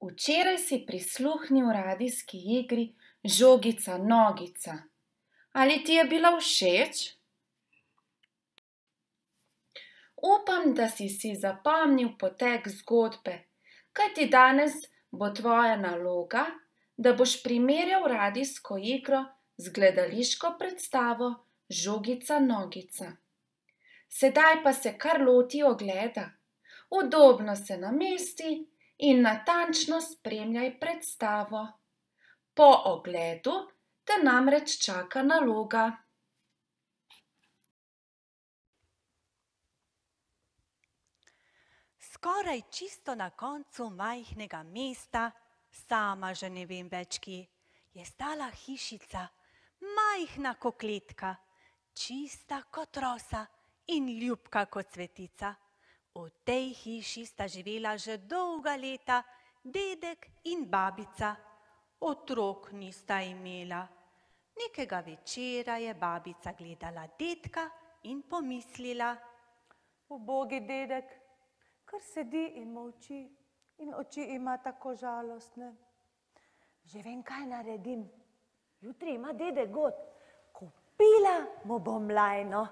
Včeraj si prisluhnil radijski igri Žogica nogica. Ali ti je bila všeč? Upam, da si zapomnil potek zgodbe, kajti danes bo tvoja naloga, da boš primerjal radijsko igro z gledališko predstavo Žogica nogica. Sedaj pa se kar loti ogleda. Udobno se namesti in natančno spremljaj predstavo. Po ogledu te namreč čaka naloga. Skoraj čisto na koncu majhnega mesta, sama že ne vem več kje, je stala hišica, majhna kot kletka, čista kot rosa in ljubka kot cvetica. V tej hiši sta živela že dolga leta dedek in babica. Otrok nista imela. Nekega večera je babica gledala dedka in pomislila: Ubogi dedek, kar sedi in molči in oči ima tako žalostne. Že vem, kaj naredim. Jutri ima dedek god. Kupila mu bom lajno.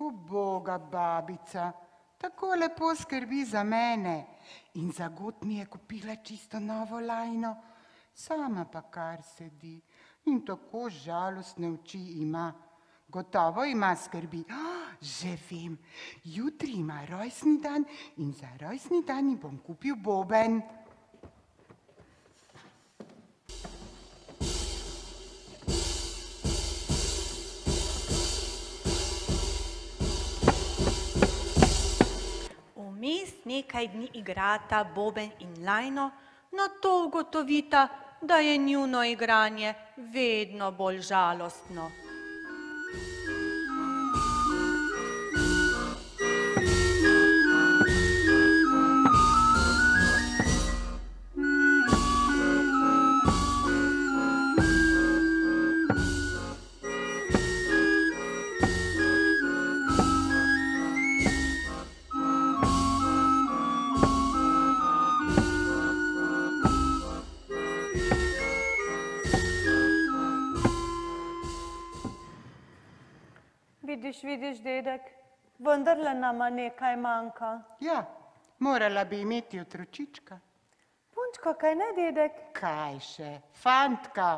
Uboga babica, tako lepo skrbi za mene in za god mi je kupila čisto novo lajno. Sama pa kar sedi in tako žalostne oči ima. Gotovo ima skrbi. Že vem, jutri ima rojstni dan in za rojstni dan ji bom kupil boben. Vmes nekaj dni igrata boben in lajno, nato ugotovita, da je njuno igranje vedno bolj žalostno. Vidiš, dedek, vendarle nama nekaj manjka. Ja, morala bi imeti otročička. Punčka, kaj ne, dedek? Kaj še, fantka?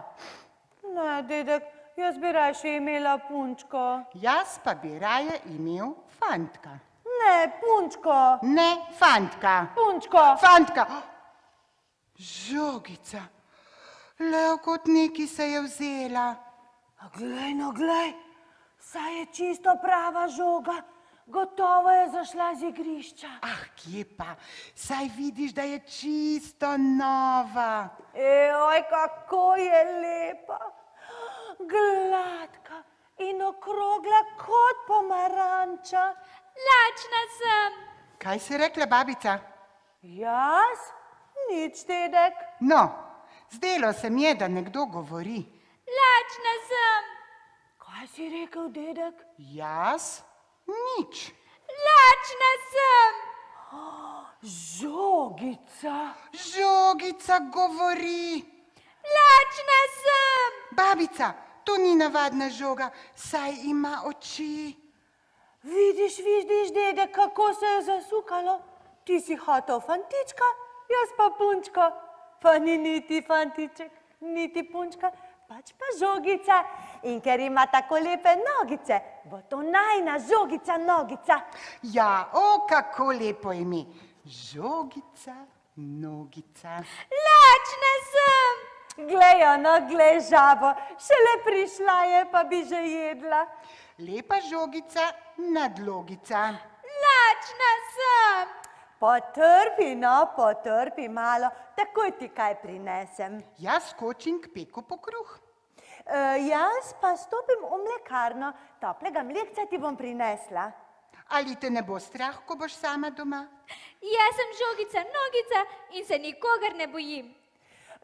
Ne, dedek, jaz bi rajše imela punčko. Jaz pa bi raje imel fantka. Ne, punčko. Ne, fantka. Punčko. Fantka. Žogica. Lev kot neki se je vzela. A glej, no glej. Saj je čisto prava žoga, gotovo je zašla z igrišča. Ah, kje pa, saj vidiš, da je čisto nova. Oj, kako je lepa, gladka in okrogla kot pomaranča. Lačna sem. Kaj si rekla, babica? Jaz? Nič, dedek. No, zdelo se mi je, da nekdo govori. Lačna sem. Kaj si rekel, dedek? Jaz? Nič. Lačna sem. Žogica. Žogica govori. Lačna sem. Babica, to ni navadna žoga, saj ima oči. Vidiš, dedek, kako se je zasukalo? Ti si hotel fantička, jaz pa punčko. Pa ni niti fantiček, niti punčka, pač pa žogica. In ker ima tako lepe nogice, bo to najina Žogica nogica. Ja, o, kako lepo ime. Žogica nogica. Lačna sem. Glej, ono, glej žabo, šele prišla je, pa bi že jedla. Lepa žogica, nadlogica. Lačna sem. Potrpi, no, potrpi malo, takoj ti kaj prinesem. Jaz skočim k peku po kruh. Jaz pa stopim v mlekarno, toplega mlekca ti bom prinesla. Ali te ne bo strah, ko boš sama doma? Jaz sem Žogica nogica in se nikogar ne bojim.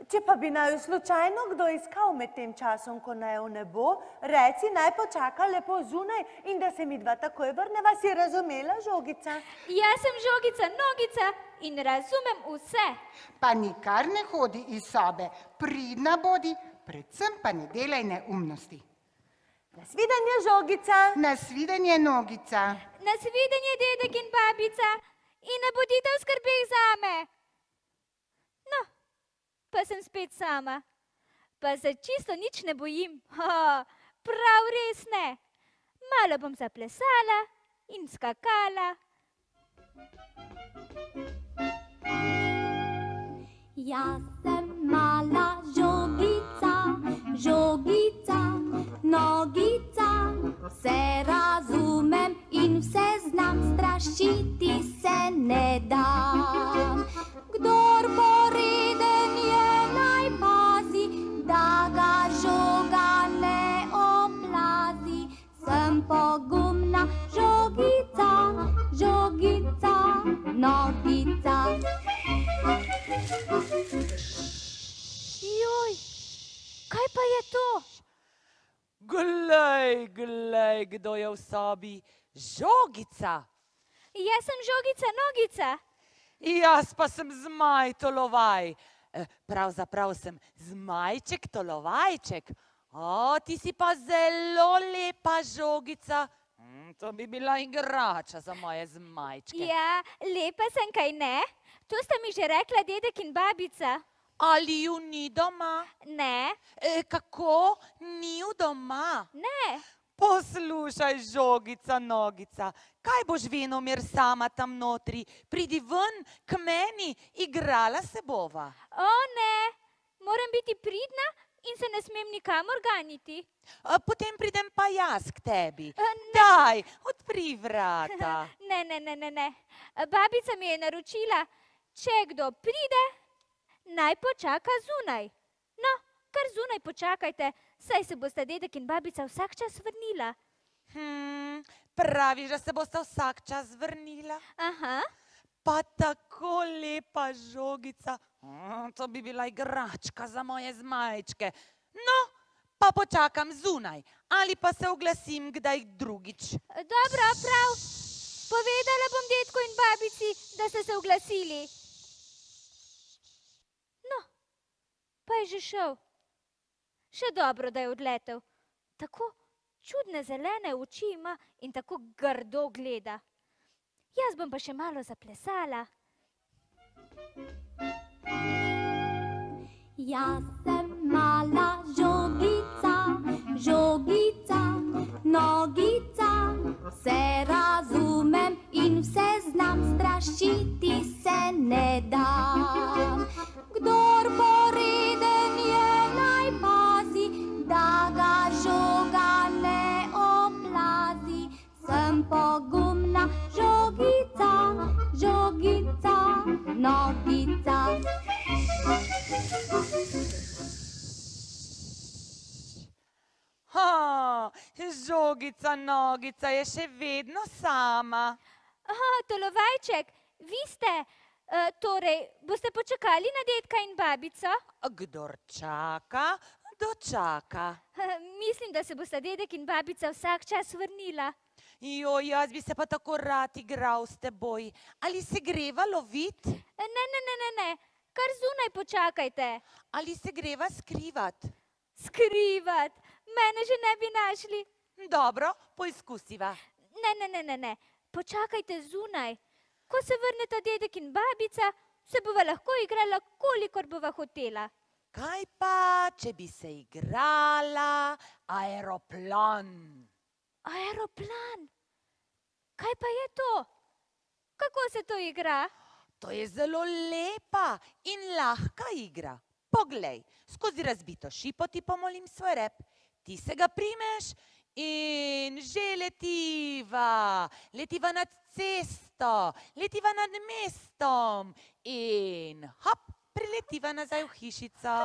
Če pa bi naju slučajno kdo iskal med tem časom, ko naju ne bo, reci, naj počaka lepo zunaj in da se midva takoj vrneva, si razumela, Žogica? Jaz sem Žogica Nogica in razumem vse. Pa nikar ne hodi iz sobe, pridna bodi, predvsem pa ne delaj neumnosti. Nasvidenje, Žogica. Nasvidenje, Nogica. Nasvidenje, dedek in babica, in ne bodite v skrbeh zame. No, pa sem spet sama. Pa se čisto nič ne bojim. Prav res ne. Malo bom zaplesala in skakala. Jaz sem mala žogica, žogica, nogica, vse razumem in vse znam, strašiti se ne dam. Kdor poreden je, naj pazi, da ga žoga ne oplazi. Sem pogumna žogica, žogica, nogica. Joj, kaj pa je to? Glej, kdo je v sobi. Žogica. Jaz sem Žogica Nogica. Jaz pa sem Zmaj Tolovaj. Pravzaprav sem Zmajček Tolovajček. Ti si pa zelo lepa žogica. To bi bila igrača za moje zmajčke. Ja, lepa sem, kaj ne? To sta mi že rekla dedek in babica. Ali ju ni doma? Ne, Kako? Ni ju doma? ne. Poslušaj, žogica, nogica, kaj boš venomer sama tam notri? Pridi ven k meni, igrala se bova. O ne, moram biti pridna in se ne smem nikamor ganiti. Potem pridem pa jaz k tebi. Ne. Daj, odpri vrata. Ne. Babica mi je naročila, če kdo pride, naj počaka zunaj. No, kar zunaj počakajte, saj se bosta dedek in babica vsak čas vrnila. Praviš, da se bosta vsak čas vrnila? Aha, Pa tako lepa žogica. To bi bila igračka za moje zmajčke. No, pa počakam zunaj. Ali pa se oglasim kdaj drugič. dobro, prav. Povedala bom dedku in babici, da ste se oglasili. No, pa je že šel. Še dobro, da je odletel. Tako čudne zelene oči ima in tako grdo gleda. Jaz bom pa še malo zaplesala. Jaz sem mala žogica, žogica, nogica, vse razumem in vse znam, strašiti se ne dam. Kdor poreden je, naj pazi, da ga žoga ne oplazi. Sem pogumna žogica, žogica, nogica. Žogica, nogica je še vedno sama. Tolovajček, vi ste, torej, boste počakali na dedka in babico? Kdor čaka, dočaka. Mislim, da se bosta dedek in babica vsak čas vrnila. Jaz bi se pa tako rad igral s teboj. Ali se greva lovit? Ne, kar zunaj počakajte. Ali se greva skrivat? Skrivat, mene že ne bi našli. Dobro, poizkusiva. Ne, počakajte zunaj. Ko se vrneta dedek in babica, se bova lahko igrala, kolikor bova hotela. Kaj pa, če bi se igrala aeroplan? Aeroplan? Kaj pa je to? Kako se to igra? To je zelo lepa in lahka igra. Poglej, skozi razbito šipo ti pomolim svoj rep. Ti se ga primeš in že letiva. Letiva nad cesto, letiva nad mestom in hop, priletiva nazaj v hišico.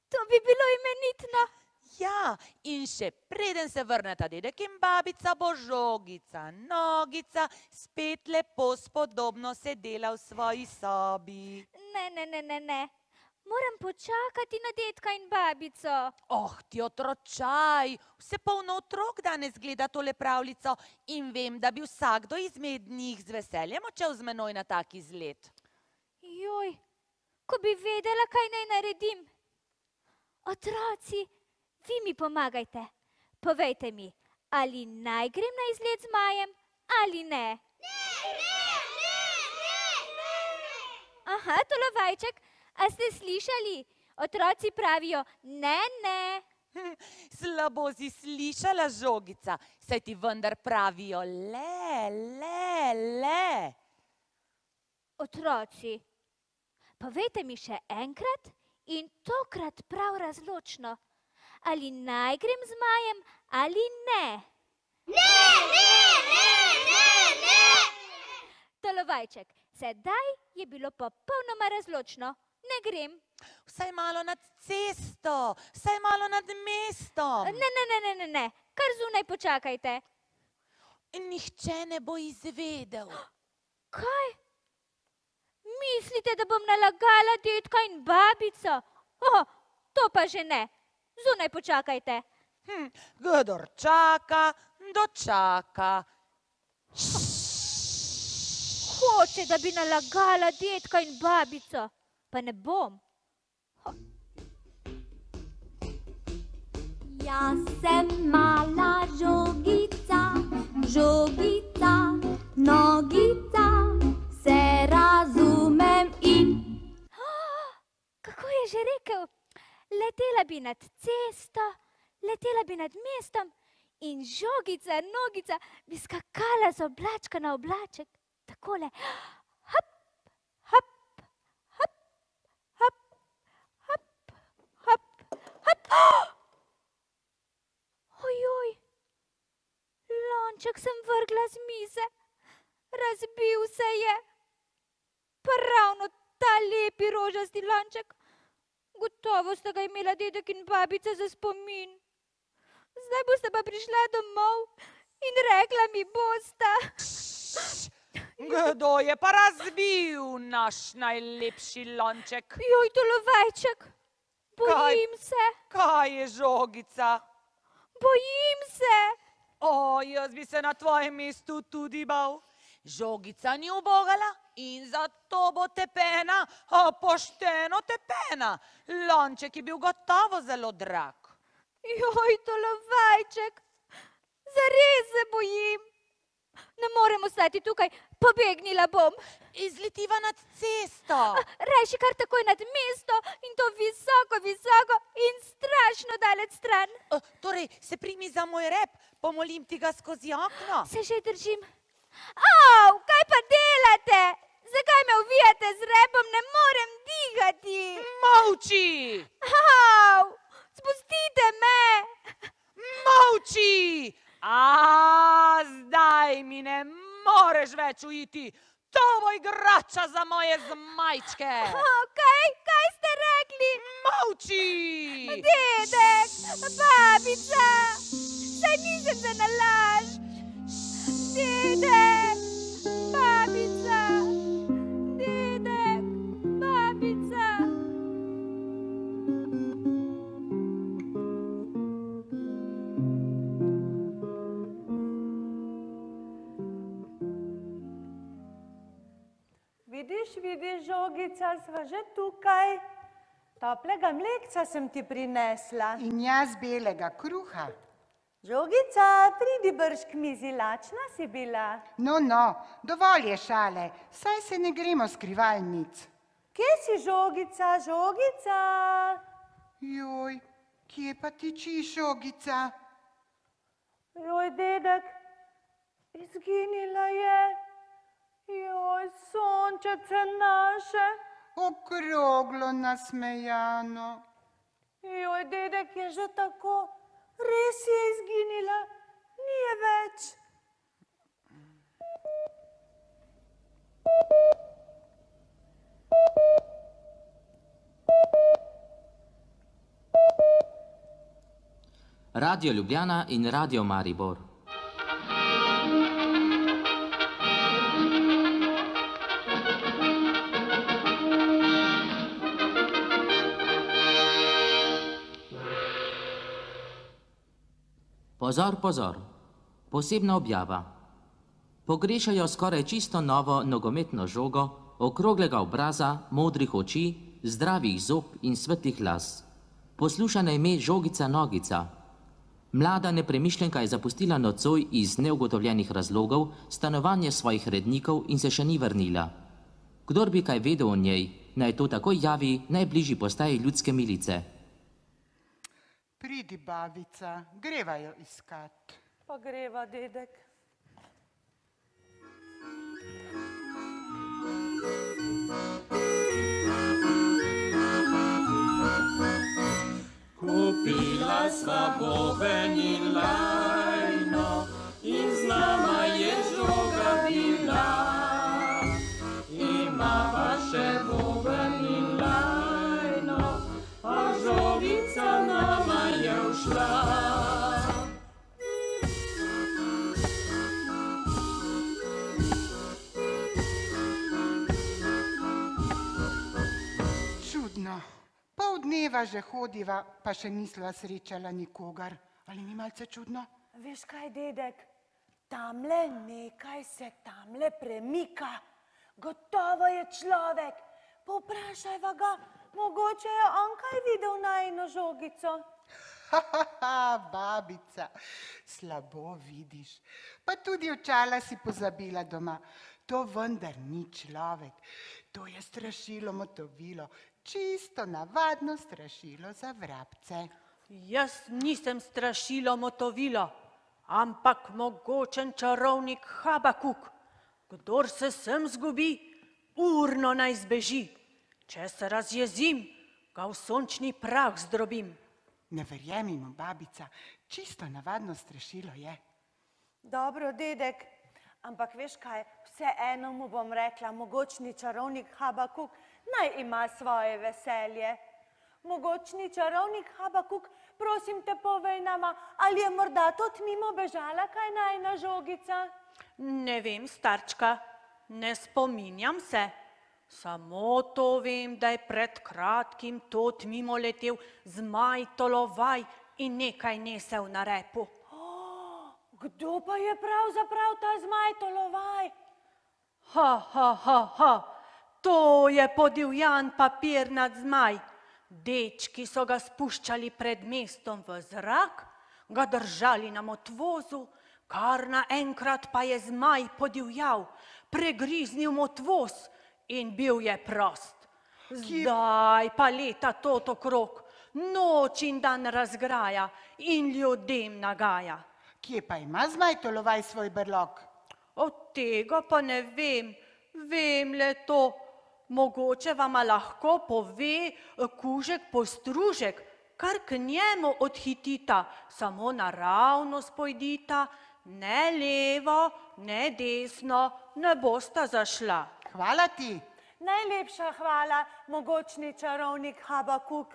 To bi bilo imenitno. Ja, in še preden se vrneta dedek in babica, bo žogica, nogica spet lepo spodobno sedela v svoji sobi. Ne. Moram počakati na dedka in babico. Oh, ti otročaj, vse polno otrok danes gleda tole pravljico in vem, da bi vsakdo izmed njih z veseljem odšel z menoj na tak izlet. Joj, ko bi vedela, kaj naj naredim. Otroci, vi mi pomagajte. Povejte mi, ali naj grem na izlet z Majem ali ne? Aha, Tolovajček, a ste slišali? Otroci pravijo ne, ne. Slabo si slišala, Žogica, saj ti vendar pravijo le. Otroci, povejte mi še enkrat in tokrat prav razločno, ali naj grem z Majem ali ne? Tolovajček, sedaj je bilo popolnoma razločno. Ne grem. Vsaj malo nad cesto, vsaj malo nad mestom. Ne, kar zunaj počakajte. Nihče ne bo izvedel. Kaj? Mislite, da bom nalagala dedka in babico? To pa že ne. Zunaj počakajte. Kdor čaka, dočaka. Hoče, da bi nalagala dedka in babico. Pa ne bom. Jaz sem mala žogica, žogica, nogica, se razumem in... Kako je že rekel? Letela bi nad cesto, letela bi nad mestom in žogica, nogica bi skakala z oblačka na oblaček. Takole. Hop, hop, hop, hop, hop, hop, hop. Ojoj, lonček sem vrgla z mize. Razbil se je. Pa ravno ta lepi rožasti lonček. Gotovo sta ga imela dedek in babica za spomin. Zdaj boste pa prišla domov in rekla mi bosta. Kdo je pa razbil naš najlepši lonček? Joj, Tolovajček, bojim se. Kaj je, Žogica? Bojim se. Jaz bi se na tvojem mestu tudi bal. Žogica ni ubogala in zato bo tepena, pošteno tepena. Lonček je bil gotovo zelo drag. Joj, Tolovajček, zares se bojim. Ne morem ostati tukaj, pobegnila bom. Izletiva nad cesto. Rajši kar takoj nad mesto in to visoko, visoko in strašno daleč stran. Torej, se primi za moj rep, pomolim ti ga skozi okno. Se že držim. Au, kaj pa delate? Zakaj me uvijate z repom? Ne morem dihati. Molči! Au, spustite me. Molči! Zdaj mi ne moreš več uiti. To bo igrača za moje zmajčke. Kaj ste rekli? Molči! Dedek, babica, saj nisem za nalaž. Dedek, babica, dedek, babica. Vidiš, Žogica, sva že tukaj. Toplega mlekca sem ti prinesla. In jaz belega kruha. Žogica, pridi brž k mizi, lačna si bila. No, dovolj je šale, saj se ne gremo skrivalnic. Kje si, Žogica, Žogica? Joj, kje pa tiči, Žogica? Joj, dedek, izginila je. Joj, sončece naše. Okroglo nasmejano. Joj, dedek je že tako, res je izginila, ni je več. Radio Ljubljana in Radio Maribor. Pozor, pozor. Posebna objava. Pogrešajo skoraj čisto novo nogometno žogo, okroglega obraza, modrih oči, zdravih zob in svetlih las. Posluša ime Žogica Nogica. Mlada nepremišljenka je zapustila nocoj iz neugotovljenih razlogov stanovanje svojih rednikov in se še ni vrnila. Kdor bi kaj vedel o njej, naj to takoj javi najbližji postaji ljudske milice. Pridi, babica, greva jo iskat. Pa greva, dedek. Kupila sva boben in lajno in z nama je žoga bila. Imava še boben in lajno, a žogica nama je ušla. Čudno. Pol dneva že hodiva, pa še nisva srečala nikogar. Ali ni malce čudno? Veš kaj, dedek? Tamle nekaj se tamle premika. Gotovo je človek. Povprašajva ga, mogoče je on kaj videl najino žogico. Babica, slabo vidiš. Pa tudi očala si pozabila doma. To vendar ni človek. To je strašilo motovilo. Čisto navadno strašilo za vrabce. Jaz nisem strašilo motovilo, ampak mogočen čarovnik Habakuk. Kdor se sem zgubi, urno naj zbeži. Če se razjezim, ga v sončni prah zdrobim. Ne verjemimo, babica, čisto navadno strašilo je. Dobro, dedek, ampak veš kaj, vseeno mu bom rekla, mogočni čarovnik Habakuk naj ima svoje veselje. Mogočni čarovnik Habakuk, prosim te povej nama, ali je morda tot mimo bežala kaj najina žogica? Ne vem, starčka, ne spominjam se. Samo to vem, da je pred kratkim tot mimo letel zmaj Tolovaj in nekaj nesel na repu. Kdo pa je pravzaprav ta zmaj Tolovaj? To je podivjan papirnat zmaj. Dečki so ga spuščali pred mestom v zrak, ga držali na motvozu, kar naenkrat pa je zmaj podivjal, pregriznil motvoz in bil je prost. Zdaj pa leta tot okrog, noč in dan razgraja in ljudem nagaja. Kje pa ima zmaj Tolovaj svoj brlog? Od tega pa ne vem, vem le to. Mogoče vama lahko pove kužek postružek, kar k njemu odhitita, samo naravnost pojdita, ne levo, ne desno, ne bosta zašla. Hvala ti. Najlepša hvala, mogočni čarovnik Habakuk.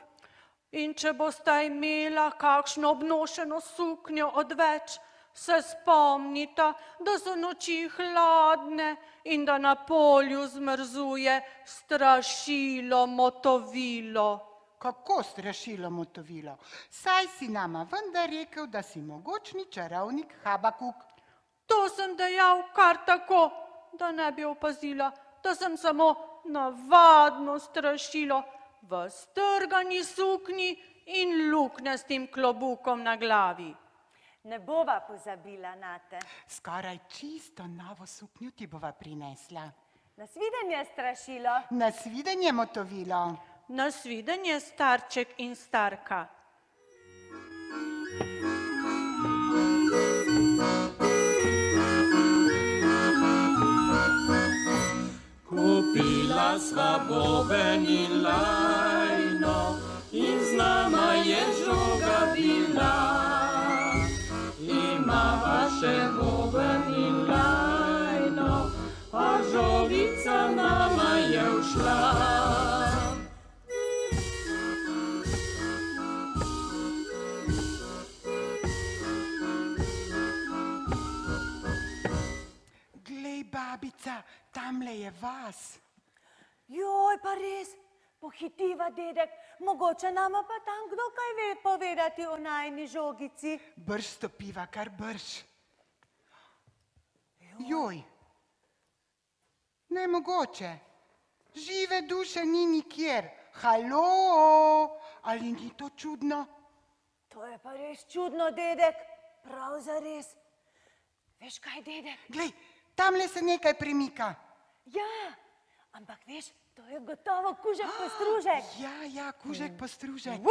In če bosta imela kakšno obnošeno suknjo odveč, se spomnita, da so noči hladne in da na polju zmrzuje strašilo motovilo. Kako strašilo motovilo? Saj si nama vendar rekel, da si mogočni čarovnik Habakuk. To sem dejal kar tako, da ne bi opazila, da sem samo navadno strašilo v strgani suknji in luknjastim klobukom na glavi. Ne bova pozabila nate. Skoraj čisto novo suknjo ti bova prinesla. Nasvidenje, strašilo. Nasvidenje, motovilo. Nasvidenje, starček in starka. Kupila sva boben in lajno in z nama je žoga bila. Imava še boben in lajno, a žogica nama je ušla. Glej, babica, tamle je vas. Joj, pa res, pohitiva, dedek, mogoče nama pa tam kdo kaj ve povedati o najni žogici. Brž stopiva, kar brž. Joj, nemogoče. Žive duše ni nikjer. Halo, ali ni to čudno? To je pa res čudno, dedek, prav zares. Veš kaj, dedek? Glej, tamle se nekaj premika. Ja, ampak veš, to je gotovo kužek postružek. Ja, kužek postružek.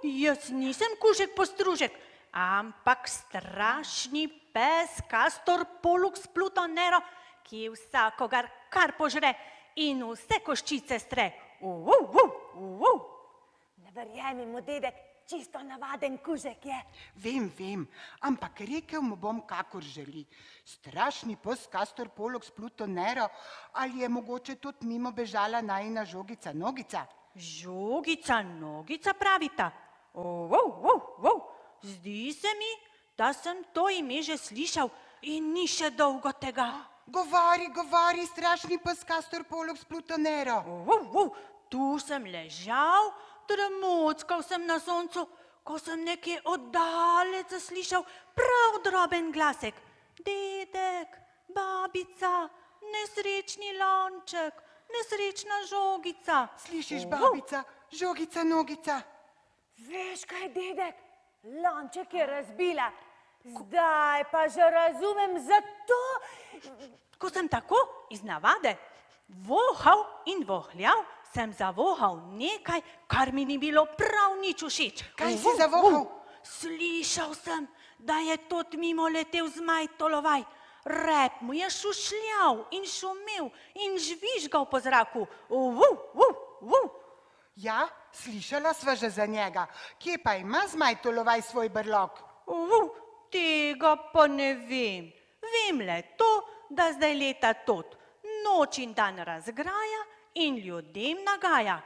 Jaz nisem kužek postružek, ampak strašni pes Castor Pollux Plutonero, ki vsakogar kar požre in vse koščice stre. Ne verjemi mu, dedek, čisto navaden kužek je. Vem, ampak rekel mu bom, kakor želi. Strašni pes Castor Pollux Plutonero, ali je mogoče tudi mimo bežala najina žogica Nogica? Žogica Nogica pravita. Zdi se mi, da sem to ime že slišal in ni še dolgo tega. Govori, strašni pes Castor Pollux Plutonero. Tu sem ležal, tremockal sem na soncu, ko sem nekje oddalec zaslišal prav droben glasek. Dedek, babica, nesrečni lonček, nesrečna žogica. Slišiš, babica, žogica Nogica? Veš kaj, dedek, lonček je razbila. Zdaj pa že razumem, zato... Ko sem tako iz navade vohal in vohljal, sem zavohal nekaj, kar mi ni bilo prav nič všeč. Kaj si zavohal? Slišal sem, da je tot mimo letel zmaj Tolovaj. Rep mu je šušljal in šumel in žvižgal po zraku. Ja, slišala sva že za njega. Kje pa ima zmaj Tolovaj svoj brlog? Tega pa ne vem. Vem le to, da zdaj leta tot. Noč in dan razgraja in ljudem nagaja.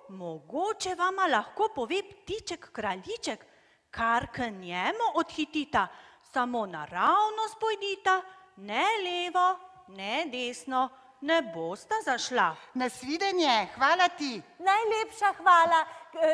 Mogoče vama lahko pove ptiček kraljiček, kar k njemu odhitita. Samo naravnost pojdita, ne levo, ne desno, ne bosta zašla. Nasvidenje, hvala ti. Najlepša hvala,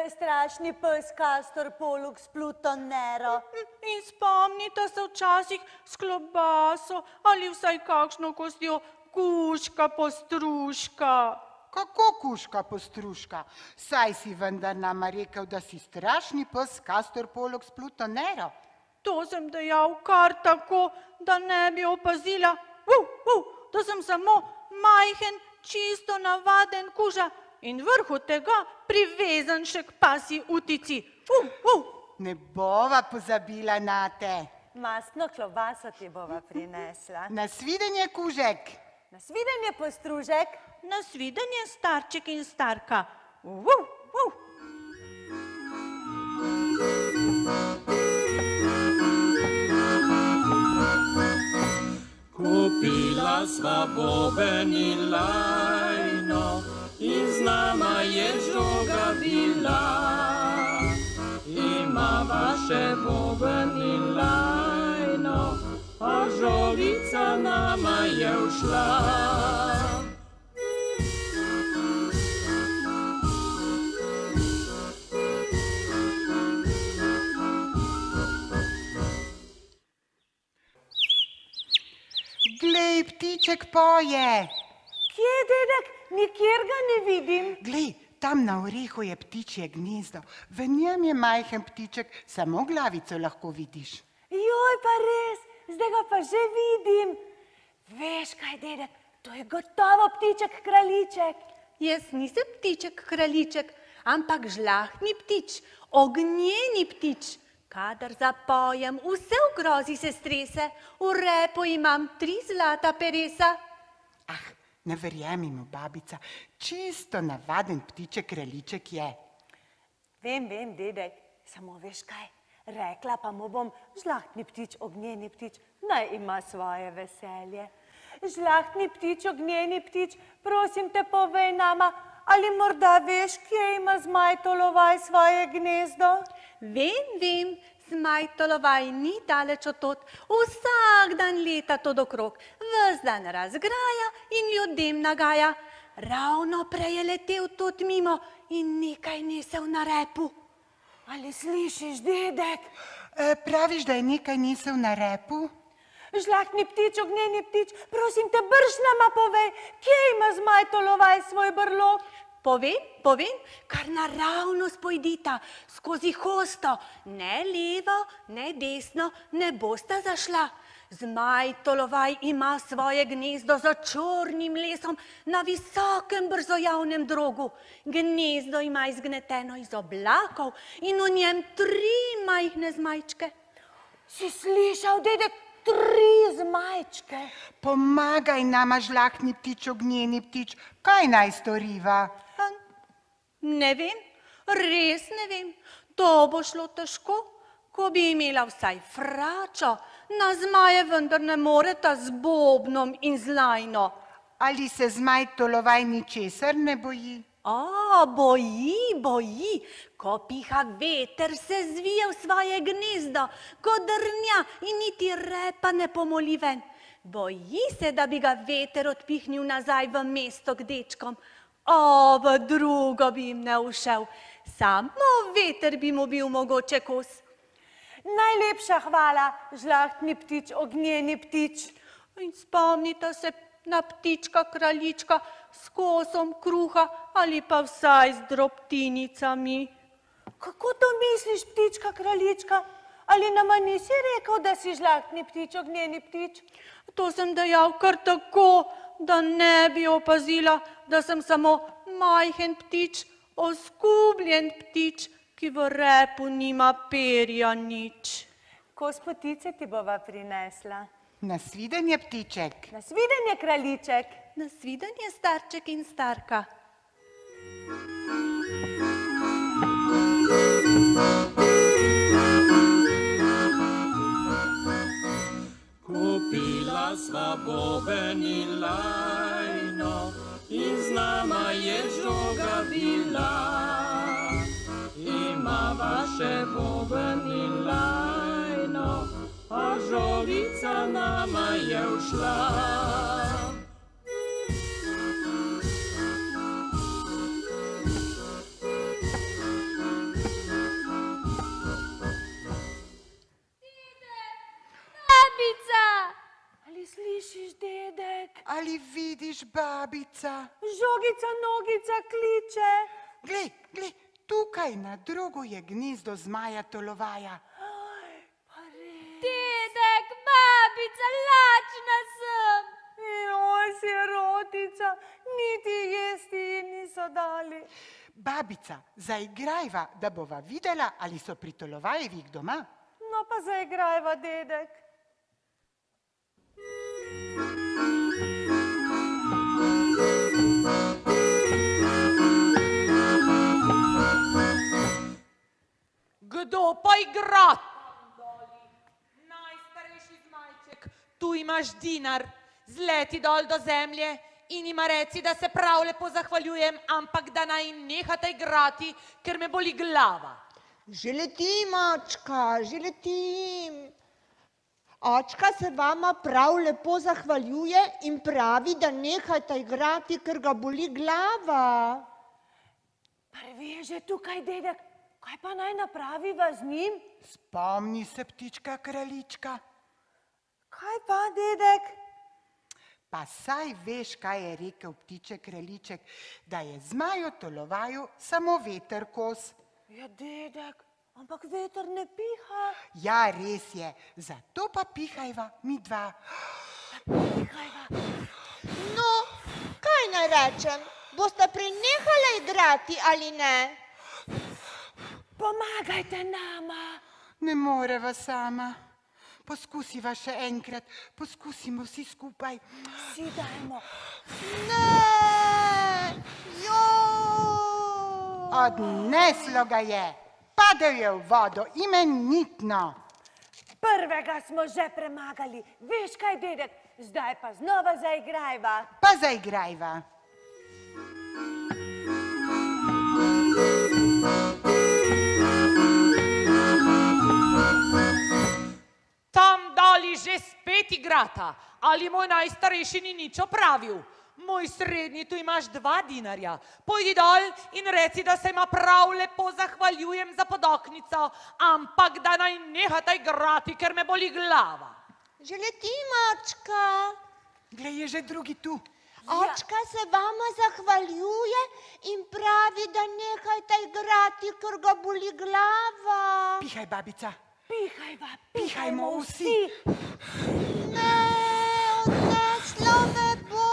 strašni pes Castor Pollux Plutonero. In spomnite se včasih s klobaso ali vsaj kakšno kostjo kužka postruška. Kako kužka postruška? Saj si vendar nama rekel, da si strašni pes Castor Pollux Plutonero. To sem dejal kar tako, da ne bi opazila, da sem samo majhen, čisto navaden kuža in vrhu tega privezan še k pasji utici. Ne bova pozabila nate. Mastno klobaso ti bova prinesla. Nasvidenje, kužek. Nasvidenje, postružek. Nasvidenje, starček in starka. Kupila sva boben in lajno in z nama je žoga bila. Imava še boben in lajno, a žogica nama je ušla. Glej, ptiček poje. Kje, dedek? Nikjer ga ne vidim. Glej, tam na orehu je ptičje gnezdo. V njem je majhen ptiček, samo glavico lahko vidiš. Joj, pa res, zdaj ga pa že vidim. Veš kaj, dedek, to je gotovo ptiček kraljiček. Jaz nisem ptiček kraljiček, ampak žlahtni ptič, ognjeni ptič. Kadar zapojem, vse v grozi se strese, v repu imam 3 zlata peresa. Ne verjemimo, babica, čisto navaden ptiček kraljiček je. Vem, dedek, samo veš kaj, rekla pa mu bom, žlahtni ptič, ognjeni ptič, naj ima svoje veselje. Žlahtni ptič, ognjeni ptič, prosim te povej nama, ali morda veš, kje ima zmaj Tolovaj svoje gnezdo? Vem, zmaj Tolovaj ni daleč od tod, vsak dan leta tod okrog, ves dan razgraja in ljudem nagaja. ravno prej je letel tudi mimo in nekaj nesel na repu. Ali slišiš, dedek? Praviš, da je nekaj nesel na repu? Žlahtni ptič, ognjeni ptič, prosim te, brž nama povej, kje ima zmaj Tolovaj svoj brlog? Povem, kar naravnost pojdita, skozi hosto, ne levo, ne desno, ne bosta zašla. Zmaj Tolovaj ima svoje gnezdo za čornim lesom na visokem brzojavnem drogu. Gnezdo ima izgneteno iz oblakov in v njem 3 majhne zmajčke. Si slišal, dedek, 3 zmajčke? Pomagaj nama, žlahtni ptič, ognjeni ptič, kaj naj storiva? Ne vem, res ne vem. To bo šlo težko, ko bi imela vsaj fračo. Na zmaje vendar ne moreta z bobnom in z lajno. Ali se zmaj Tolovaj ničesar ne boji? Boji. Ko piha veter, se zvije v svoje gnezdo, ko drnja in niti repa ne pomoli ven. Boji se, da bi ga veter odpihnil nazaj v mesto k dečkom. V drugo bi jim ne ušel, samo veter bi mu bil mogoče kos. Najlepša hvala, žlahtni ptič, ognjeni ptič. In spomnite se na ptička kraljička s kosom kruha ali pa vsaj z drobtinicami. Kako to misliš, ptička kraljička? Ali nama nisi rekel, da si žlahtni ptič, ognjeni ptič? To sem dejal kar tako, da ne bi opazila, da sem samo majhen ptič, oskubljen ptič, ki v repu nima perja nič. Kos potice ti bova prinesla. Nasvidenje, ptiček. Nasvidenje, kraljiček. Nasvidenje, starček in starka. Kupila sva boben in lajno in z nama je žoga bila. Imava še boben in lajno, a žogica nama je ušla. Ali slišiš, dedek? Ali vidiš, babica? Žogica, nogica kliče. Glej, tukaj na drogu je gnezdo zmaja Tolovaja. Dedek, babica, lačna sem. Joj, sirotica, niti jesti ji niso dali. Babica, zaigrajva, da bova videla, ali so pri Tolovajevih doma. No pa zaigrajva, dedek. Kdo pa igra? Najstarejši zmajček, tu imaš dinar, zleti dol do zemlje in ima reci, da se prav lepo zahvaljujem, ampak da naj nehate igrati, ker me boli glava. Že letim, očka, že letim. Očka se vama prav lepo zahvaljuje in pravi, da nehajte igrati, ker ga boli glava. Prvi je že tukaj, dedek. Kaj pa naj napraviva z njim? Spomni se, ptička kraljička. Kaj pa, dedek? Pa saj veš, kaj je rekel ptiček kraljiček, da je zmaju Tolovaju samo veter kos. Ja, dedek, ampak veter ne piha. Ja, res je, zato pa pihajva mi dva. Pihajva. No, kaj naj rečem? Boste prenehala igrati ali ne? Pomagajte nama. Ne moreva sama. Poskusiva še enkrat, poskusimo vsi skupaj. Vsi dajmo. Ne! Jo! Odneslo ga je, padel je v vodo, imenitno. Prvega smo že premagali. Veš kaj, dedek, zdaj pa znova zaigrajva. Pa zaigrajva. Tam dali že spet igrata, ali moj najstarejši ni nič opravil. moj srednji, tu imaš 2 dinarja. Pojdi dol in reci, da se ima prav lepo zahvaljujem za podoknico, ampak da naj nehata igrati, ker me boli glava. Že letim, očka. Glej, je že drugi tu. Očka se vama zahvaljuje in pravi, da nehajte igrati, ker ga boli glava. Pihaj, babica. Pihajmo vsi. Ne, odneslo me bo.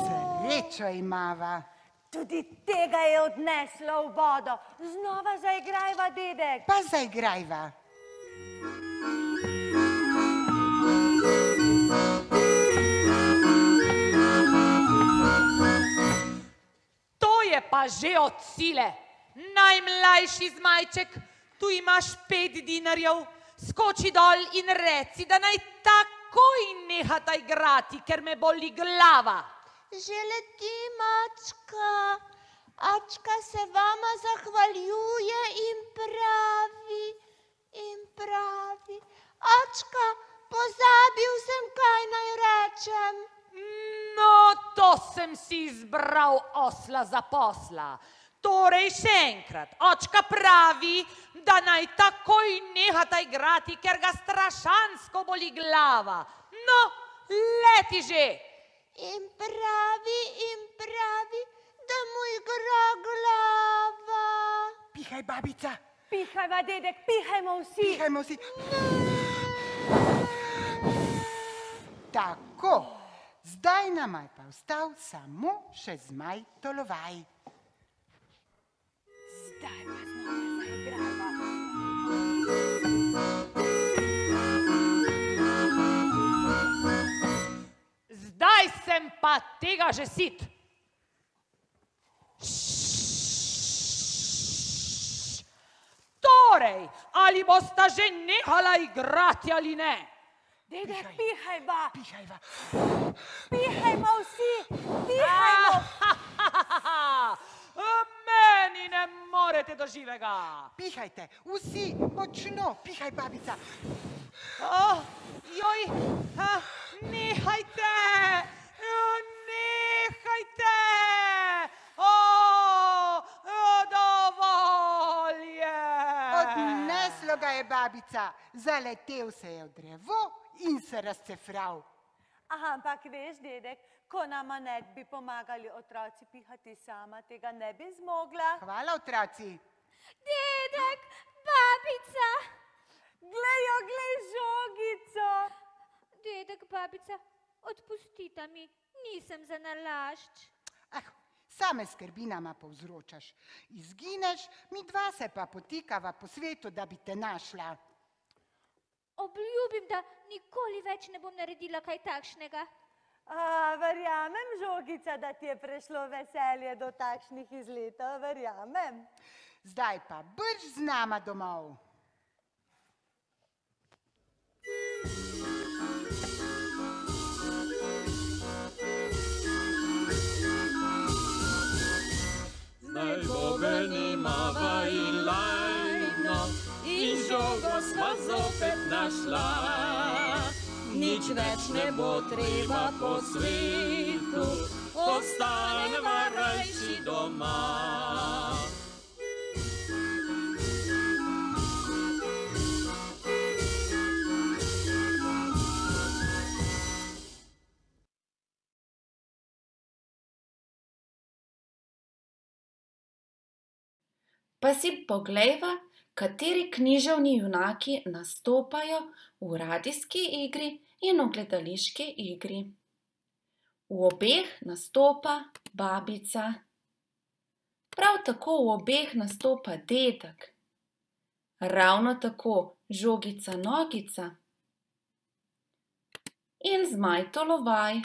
Srečo imava. Tudi tega je odneslo v vodo. Znova zaigrajva, dedek. Pa zaigrajva. To je pa že od sile. Najmlajši zmajček, tu imaš 5 dinarjev, skoči dol in reci, da naj takoj nehata igrati, ker me boli glava. Že letim, očka. Očka se vama zahvaljuje in pravi. Očka, pozabil sem, kaj naj rečem. No, to sem si izbral osla za posla. Torej še enkrat, očka pravi, da naj takoj nehata igrati, ker ga strašansko boli glava. No, leti že. In pravi, da mu igra glava. Pihaj, babica. Pihajva, dedek, pihajmo vsi. Pihajmo vsi. Tako, zdaj nama je pa ostal samo še zmaj Tolovaj. Zdaj pa znova zaigrajva. Zdaj sem pa tega že sit. Torej, ali bosta že nehala igrati ali ne? Dedek, pihajva. Pihajva. Pihajmo vsi. Pihajmo. Meni ne morete do živega. Pihajte, vsi, močno. Pihaj, babica. Joj, nehajte. Nehajte. Dovolj je. Odneslo ga je, babica. Zaletel se je v drevo in se razcefral. Ampak veš, dedek, ko nama ne bi pomagali otroci pihati sama, tega ne bi zmogla. Hvala, otroci. Dedek, babica. Glej žogico. Dedek, babica, odpustita mi, nisem za nalašč. Same skrbi nama povzročaš. Izgineš, mi 2 se pa potikava po svetu, da bi te našla. Obljubim, da nikoli več ne bom naredila kaj takšnega. Verjamem, žogica, da ti je prišlo veselje do takšnih izletov, verjamem. Zdaj pa brž z nama domov. Zdaj pobenimava in lajno in žogo sva zopet našla. Nič več ne bo treba po svetu, ostaneva rajši doma. Pa si poglejva, kateri književni junaki nastopajo v radijski igri in v gledališki igri. V obeh nastopa babica. Prav tako v obeh nastopa dedek. Ravno tako žogica nogica in zmaj Tolovaj.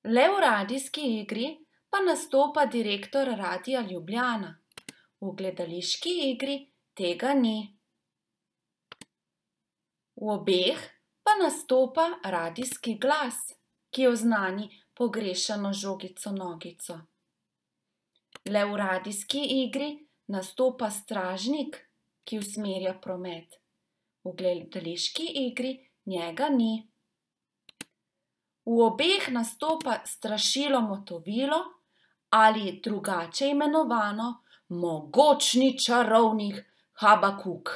Le v radijski igri pa nastopa direktor Radia Ljubljana. V gledališki igri tega ni. V obeh pa nastopa radijski glas, ki oznani pogrešano žogico nogico. Le v radijski igri nastopa stražnik, ki usmerja promet. V gledališki igri njega ni. V obeh nastopa strašilo Motovilo ali drugače imenovano mogočni čarovnik Habakuk.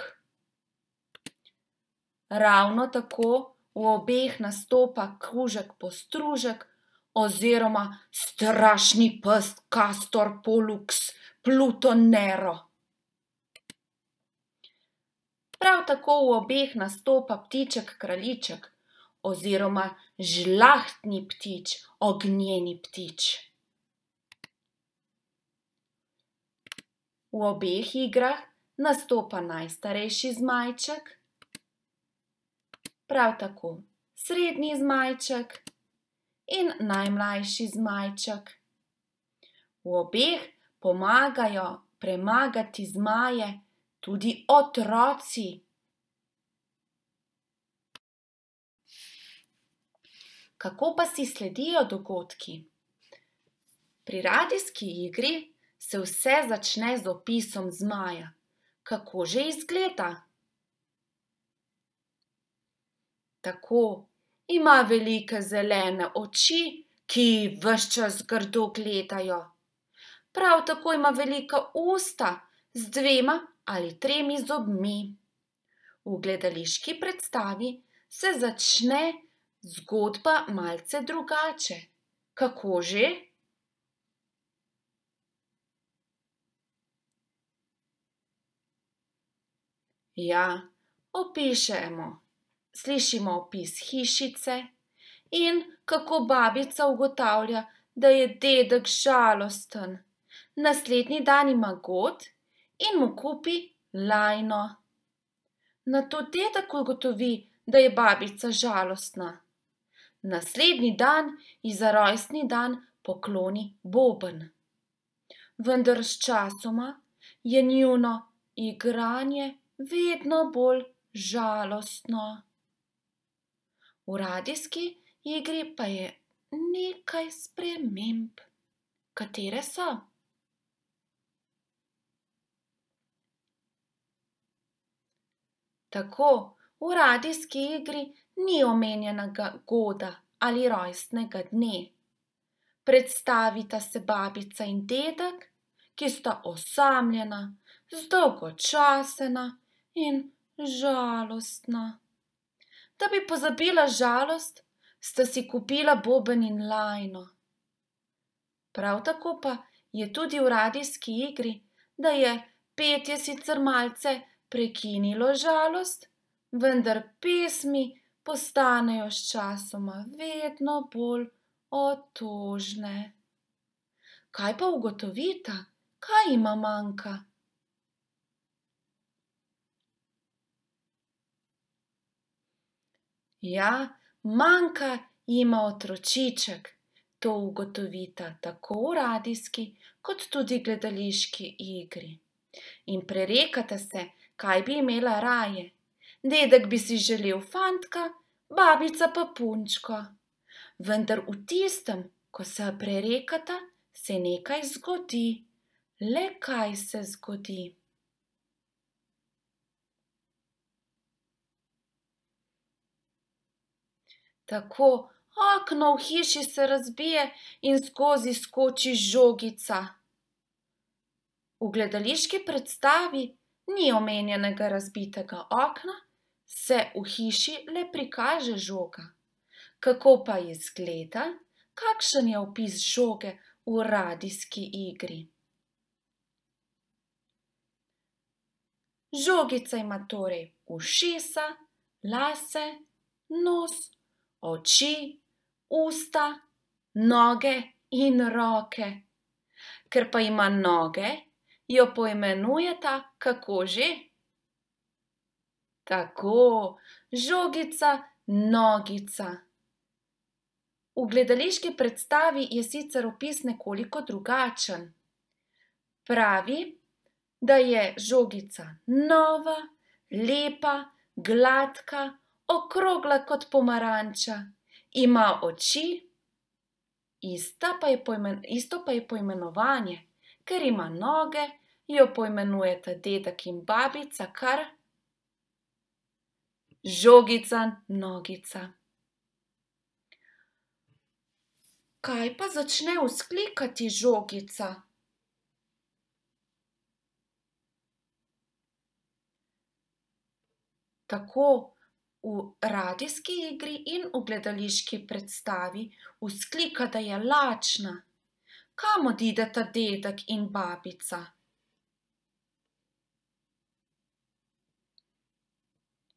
Ravno tako v obeh nastopa Kužek Postružek oziroma strašni pes Castor Pollux Pluton Nero. Prav tako v obeh nastopa Ptiček Kraljiček oziroma žlahtni ptič, ognjeni ptič. V obeh igrah nastopa najstarejši zmajček, prav tako srednji zmajček in najmlajši zmajček. V obeh pomagajo premagati zmaje tudi otroci. Kako pa si sledijo dogodki? Pri radijski igri se vse začne z opisom zmaja. Kako že izgleda? Tako, ima velike zelene oči, ki ves čas grdo gledajo. Prav tako ima velika usta z 2 ali 3 zobmi. V gledališki predstavi se začne zgodba malce drugače. Kako že? Ja, slišimo opis hišice in kako babica ugotavlja, da je dedek žalosten. Naslednji dan ima god in mu kupi lajno. Nato dedek ugotovi, da je babica žalostna. Naslednji dan ji za rojstni dan pokloni boben. Vendar sčasoma je njuno igranje vedno bolj žalostno. V radijski igri pa je nekaj sprememb. Katere so? Tako, v radijski igri ni omenjenega goda ali rojstnega dne. Predstavita se babica in dedek, ki sta osamljena, zdolgočasena in žalostna. Da bi pozabila žalost, sta si kupila boben in lajno. Prav tako pa je tudi v radijski igri, da je petje sicer malce prekinilo žalost, vendar pesmi postanejo sčasoma vedno bolj otožne. Kaj pa ugotovita? Kaj jima manjka? Ja, manjka jima otročiček. To ugotovita tako v radijski kot tudi gledališki igri. In prerekata se, kaj bi imela raje. Dedek bi si želel fantka, babica pa punčko. Vendar v tistem, ko se prerekata, se nekaj zgodi. Le kaj se zgodi? Tako, okno v hiši se razbije in skozi skoči žogica. V gledališki predstavi ni omenjenega razbitega okna, se v hiši le prikaže žoga. Kako pa izgleda? Kakšen je opis žoge v radijski igri? Žogica ima torej ušesa, lase, nos, oči, usta, noge in roke. Ker pa ima noge, jo poimenujeta kako že? Tako, žogica nogica. V gledališki predstavi je sicer opis nekoliko drugačen. Pravi, da je žogica nova, lepa, gladka, okrogla kot pomaranča, ima oči, isto pa je poimenovanje, ker ima noge, jo poimenujeta dedek in babica kar žogica nogica. Kaj pa začne vzklikati žogica? Tako v radijski igri in v gledališki predstavi vzklika, da je lačna. Kam odideta dedek in babica?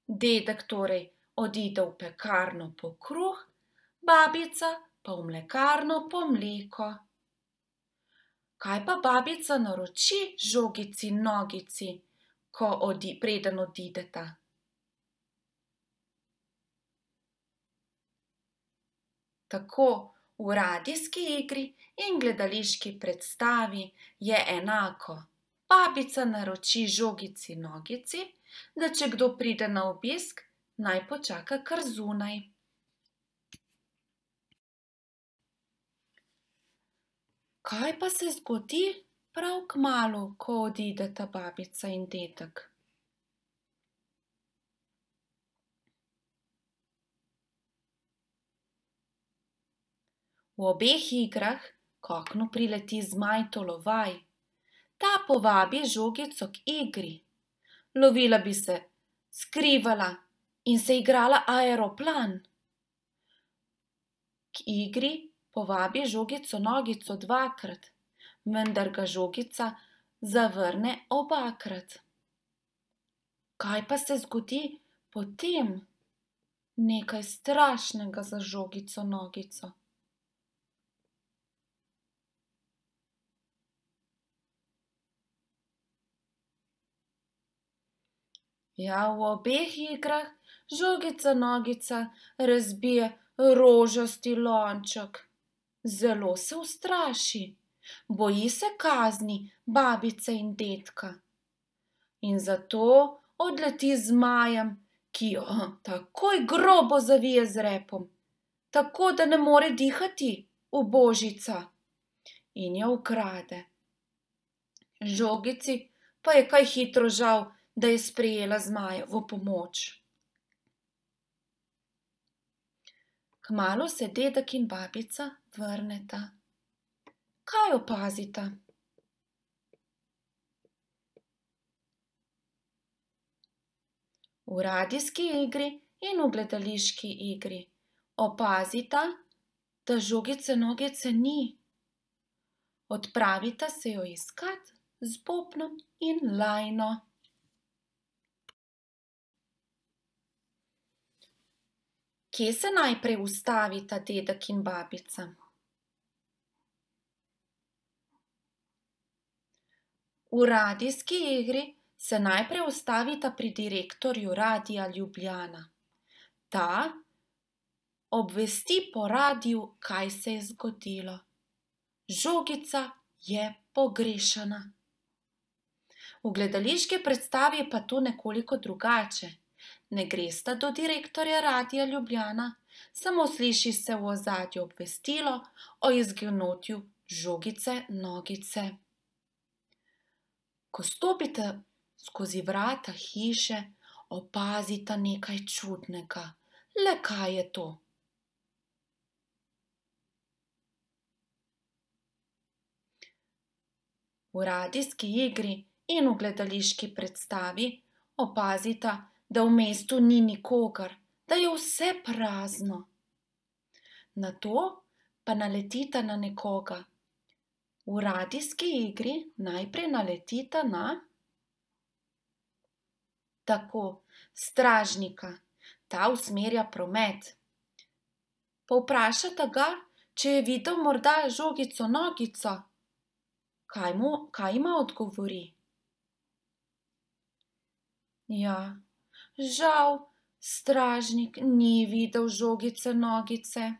Dedek torej odide v pekarno po kruh, babica pa v mlekarno po mleko. Kaj pa babica naroči žogici in nogici, preden odideta? Tako v radijski igri in gledališki predstavi je enako. Babica naroči žogici in nogici, da če kdo pride na obisk, naj počaka kar zunaj. Kaj pa se zgodi prav kmalu, ko odideta babica in dedek? V obeh igrah k oknu prileti zmaj Tolovaj. Ta povabi žogico k igri. Lovila bi se, skrivala in se igrala aeroplan. K igri povabi žogico nogico dvakrat, vendar ga žogica zavrne obakrat. Kaj pa se zgodi potem? Nekaj strašnega za žogico nogico. Ja, v obeh igrah žogica nogica razbije rožasti lonček. Zelo se ustraši, boji se kazni babice in dedka. In zato odleti zmajem, ki jo takoj grobo zavije z repom, tako da ne more dihati, ubožica, in jo ukrade. Žogici pa je kaj hitro žal, da je sprejela zmajevo pomoč. Kmalu se dedek in babica vrneta. Kaj opazita? V radijski igri in v gledališki igri opazita, da žogice nogice ni. Odpravita se jo iskat z bobnom in lajno. Kje se najprej ustavita dedek in babica? V radijski igri se najprej ustavita pri direktorju Radia Ljubljana. Ta obvesti po radiju, kaj se je zgodilo. Žogica je pogrešana. V gledališki predstavi je pa to nekoliko drugače. Ne gresta do direktorja Radia Ljubljana, samo sliši se v ozadju obvestilo o izginotju žogice nogice. Ko stopite skozi vrata hiše, opazita nekaj čudnega. Le kaj je to? V radijski igri in v gledališki predstavi opazita, da v mestu ni nikogar, da je vse prazno. Nato pa naletita na nekoga. V radijski igri najprej naletita na stražnika. Ta usmerja promet. Povprašata ga, če je videl morda žogico nogico. Kaj ima odgovori? Ja, žal, stražnik ni videl žogice nogice.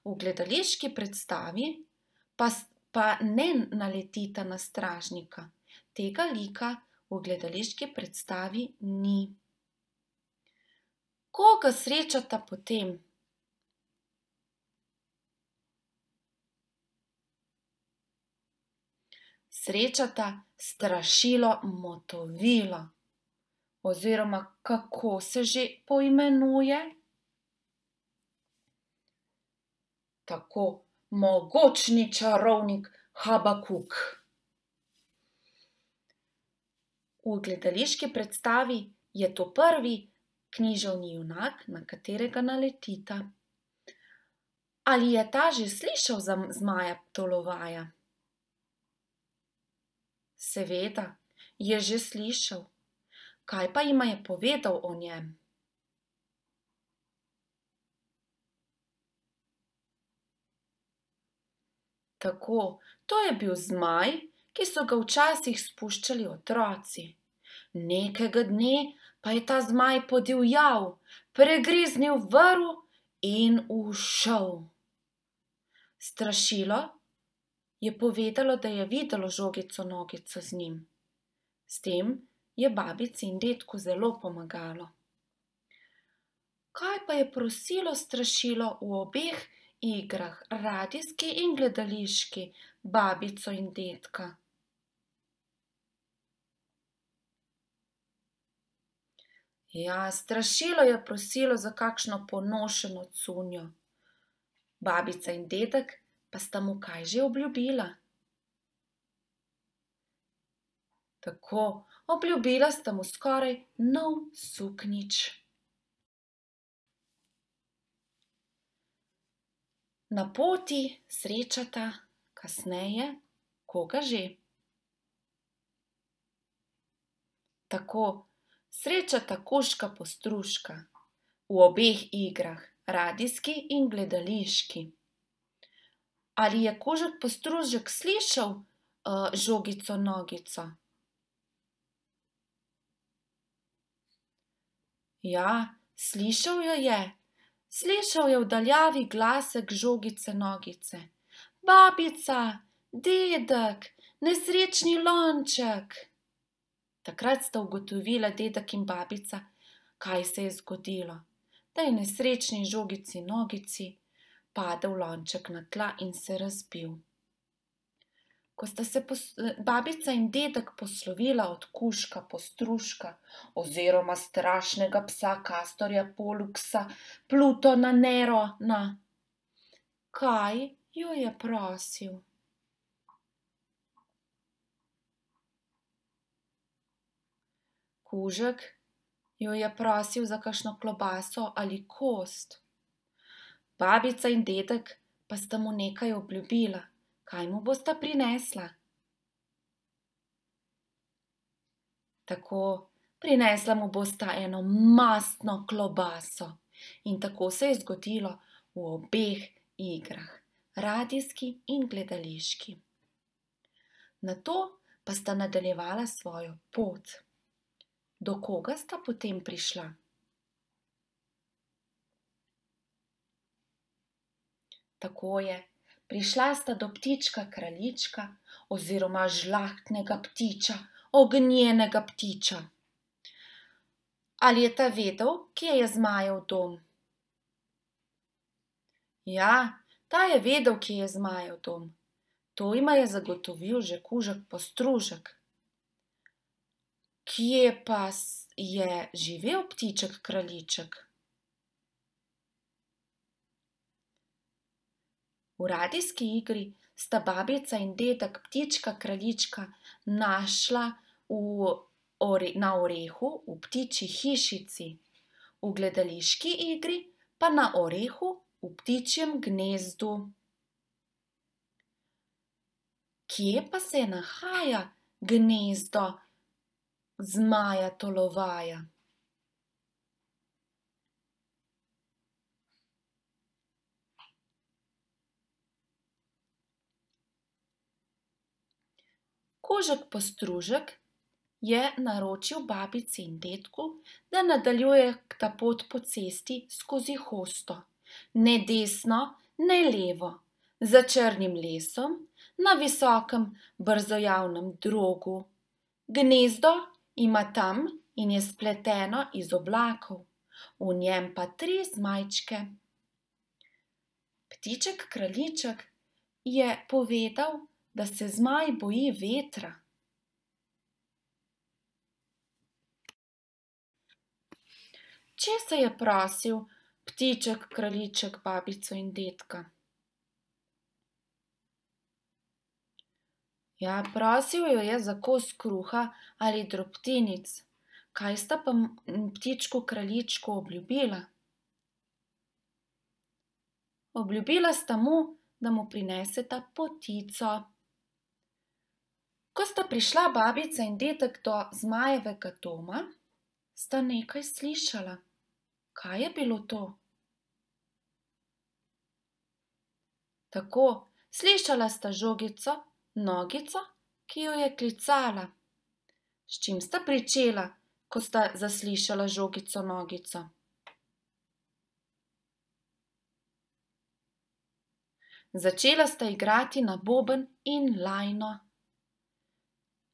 V gledališki predstavi pa ne naletita na stražnika. Tega lika v gledališki predstavi ni. Koga srečata potem? Srečata strašilo Motovilo. Oziroma, kako se že poimenuje? Tako, mogočni čarovnik Habakuk. V gledališki predstavi je to prvi književni junak, na katerega naletita. Ali je ta že slišal za zmaja Tolovaja? Seveda, je že slišal. Kaj pa jima je povedal o njem? Tako, to je bil zmaj, ki so ga včasih spuščali otroci. Nekega dne pa je ta zmaj podivjal, pregriznil vrv in ušel. Strašilo je povedalo, da je videlo žogico nogico z njim. S tem je babici in dedku zelo pomagalo. Kaj pa je prosilo strašilo v obeh igrah, radijski in gledališki, babico in dedka? Ja, strašilo je prosilo za kakšno ponošeno cunjo. Babica in dedek pa sta mu kaj že obljubila? Tako, obljubila sta mu skoraj nov suknjič. Na poti srečata kasneje koga že? Tako, srečata kužka postružka v obeh igrah, radijski in gledališki. Ali je kužek postružek slišal žogico nogico? Ja, slišal jo je. Slišal je v daljavi glasek žogice nogice. Babica, dedek, nesrečni lonček. Takrat sta ugotovila dedek in babica, kaj se je zgodilo, da je nesrečni žogici nogici padel lonček na tla in se razbil. Ko sta se babica in dedek poslovila od kužka postružka oziroma strašnega psa Kastorja Poluksa, Plutona Nerona, kaj jo je prosil? Kužek jo je prosil za kakšno klobaso ali kost. Babica in dedek pa sta mu nekaj obljubila. Kaj mu bosta prinesla? Tako, prinesla mu bosta eno mastno klobaso. In tako se je zgodilo v obeh igrah, radijski in gledališki. Nato pa sta nadaljevala svojo pot. Do koga sta potem prišla? Tako je. Prišla sta do ptička kraljička oziroma žlahtnega ptiča, ognjenega ptiča. Ali je ta vedel, kje je zmajev dom? Ja, ta je vedel, kje je zmajev dom. To jima je zagotovil že kužek postružek. Kje pa je živel ptiček kraljiček? V radijski igri sta babica in dedek ptička kraljička našla na orehu v ptičji hišici, v gledališki igri pa na orehu v ptičjem gnezdu. Kje pa se nahaja gnezdo zmaja Tolovaja? Kužek postružek je naročil babici in dedku, da nadaljujeta pot po cesti skozi hosto, ne desno, ne levo, za črnim lesom, na visokem brzojavnem drogu. Gnezdo ima tam in je spleteno iz oblakov, v njem pa 3 zmajčke. Ptiček kraljiček je povedal, da se zmaj boji vetra. Česa je prosil ptiček kraljiček babico in dedka? Ja, prosil jo je za kos kruha ali drobtinic. Kaj sta pa ptičku kraljičku obljubila? Obljubila sta mu, da mu prineseta potico. Ko sta prišla babica in dedek do zmajevega doma, sta nekaj slišala. Kaj je bilo to? Tako, slišala sta žogico, nogico, ki jo je klicala. S čim sta pričela, ko sta zaslišala žogico, nogico? Začela sta igrati na boben in lajno.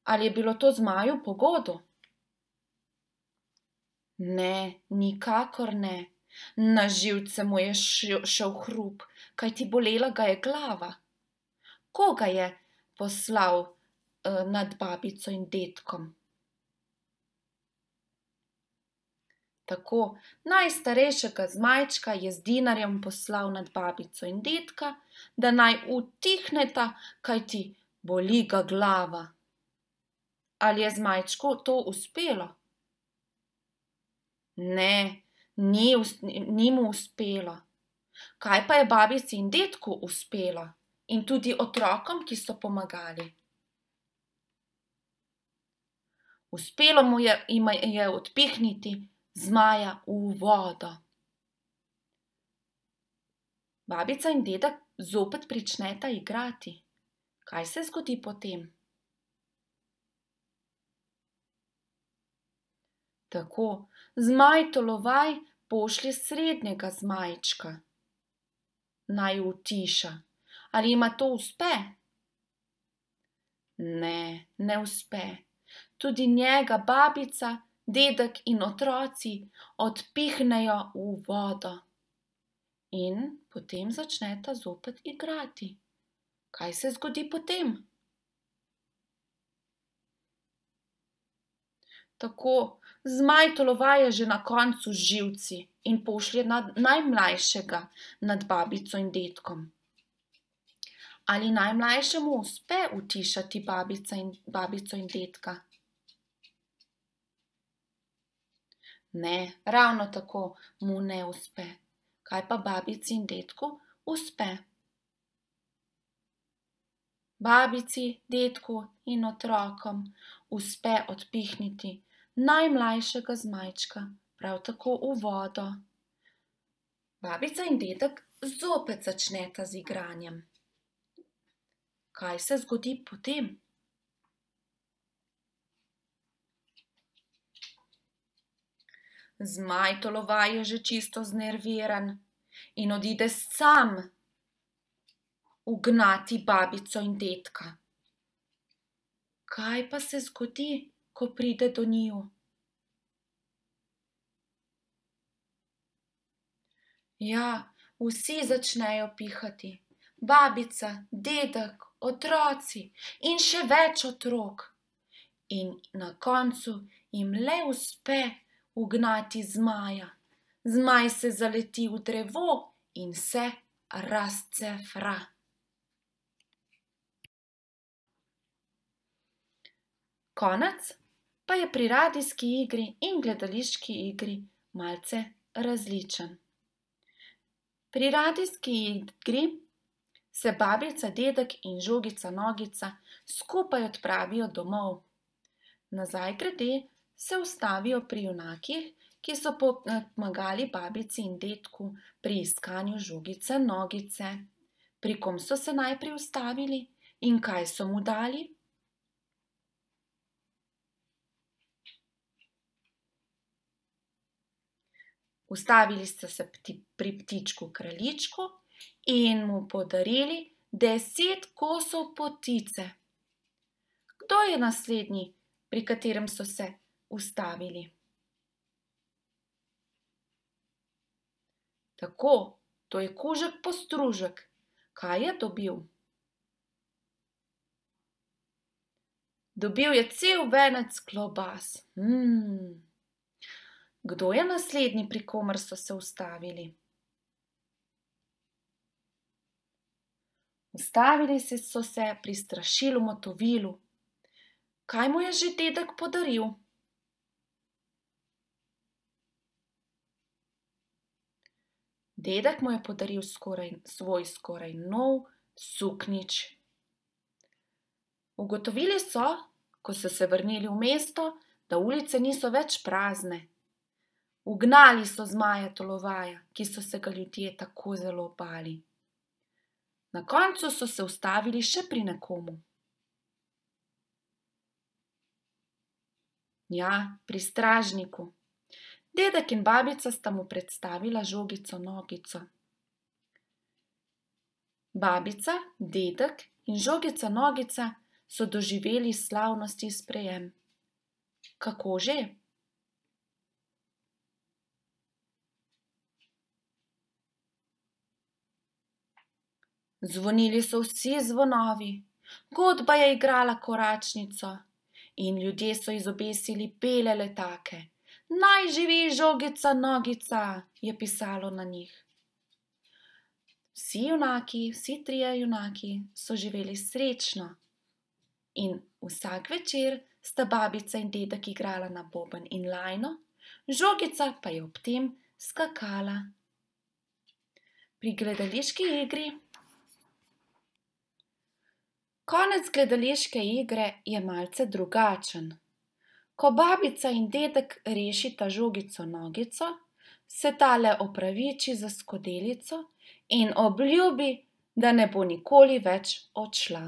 Ali je bilo to zmaju po godu? Ne, nikakor ne. Na živce mu je šel hrup, kajti bolela ga je glava. Koga je poslal nad babico in dedkom? Tako, najstarejšega zmajčka je z dinarjem poslal nad babico in dedka, da naj utihneta, kajti boli ga glava. Ali je zmajčku to uspelo? Ne, ni mu uspelo. Kaj pa je babici in dedku uspelo? In tudi otrokom, ki so pomagali? Uspelo mu je odpihniti zmaja v vodo. Babica in dedek zopet pričneta igrati. Kaj se zgodi potem? Tako, zmaj Tolovaj pošlje srednjega zmajčka. Naj utiša. Ali ima to uspe? Ne, ne uspe. Tudi njega babica, dedek in otroci odpihnejo v vodo. In potem začneta zopet igrati. Kaj se zgodi potem? Tako, zmaj Tolovaj je že na koncu z živci in pošlje najmlajšega nad babico in dedkom. Ali najmlajšemu uspe utišati babico in dedka? Ne, ravno tako mu ne uspe. Kaj pa babici in dedku uspe? Babici, dedku in otrokom uspe odpihniti najmlajšega zmajčka, prav tako v vodo. Babica in dedek zopet začneta z igranjem. Kaj se zgodi potem? Zmaj Tolovaj je že čisto znerviran in odide sam ugnati babico in dedka. Kaj pa se zgodi, ko pride do njiju? Ja, vsi začnejo pihati. Babica, dedek, otroci in še več otrok. In na koncu jim le uspe ugnati zmaja. Zmaj se zaleti v drevo in se razcefra. Konec pa je pri radijski igri in gledališki igri malce različen. Pri radijski igri se babica, dedek in žogica, nogica skupaj odpravijo domov. Nazaj grede se ustavijo pri junakih, ki so pomagali babici in dedku pri iskanju žogice, nogice. Pri kom so se najprej ustavili in kaj so mu dali? Ustavili ste se pri ptičku kraljičku in mu podarili 10 kosov potice. Kdo je naslednji, pri katerem so se ustavili? Tako, to je kužek Postružek. Kaj je dobil? Dobil je cel venec klobas. Kdo je naslednji, pri komer so se ustavili? Ustavili so se pri strašilu motovilu. Kaj mu je že dedek podaril? Dedek mu je podaril svoj skoraj nov suknjič. Ugotovili so, ko so se vrnili v mesto, da ulice niso več prazne. Ugnali so zmaja Tolovaja, ki so se ga ljudje tako zelo bali. Na koncu so se ustavili še pri nekomu. Ja, pri stražniku. Dedek in babica sta mu predstavila Žogico Nogico. Babica, dedek in Žogica Nogica so doživeli slavnostni sprejem. Kako že? Zvonili so vsi zvonovi, godba je igrala koračnico in ljudje so izobesili bele letake. Naj živi Žogica Nogica, je pisalo na njih. Vsi trije junaki so živeli srečno in vsak večer sta babica in dedek igrala na boben in lajno, Žogica pa je ob tem skakala. Pri gledališki igri. Konec gledališke igre je malce drugačen. Ko babica in dedek rešita Žogico Nogico, se tale opraviči za skodelico in obljubi, da ne bo nikoli več odšla.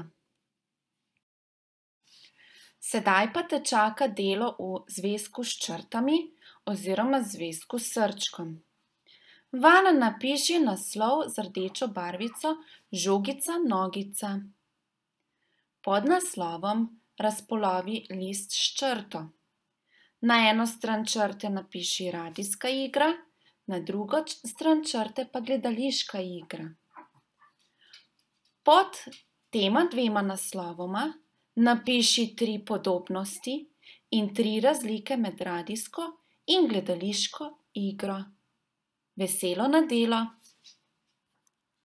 Sedaj pa te čaka delo v zvezku s črtami oziroma zvezku s srčkom. Vanj napiši naslov z rdečo barvico Žogica Nogica. Pod naslovom razpolovi list s črto. Na eno stran črte napiši radijska igra, na drugo stran črte pa gledališka igra. Pod tema dvema naslovoma napiši 3 podobnosti in 3 razlike med radijsko in gledališko igro. Veselo na delo!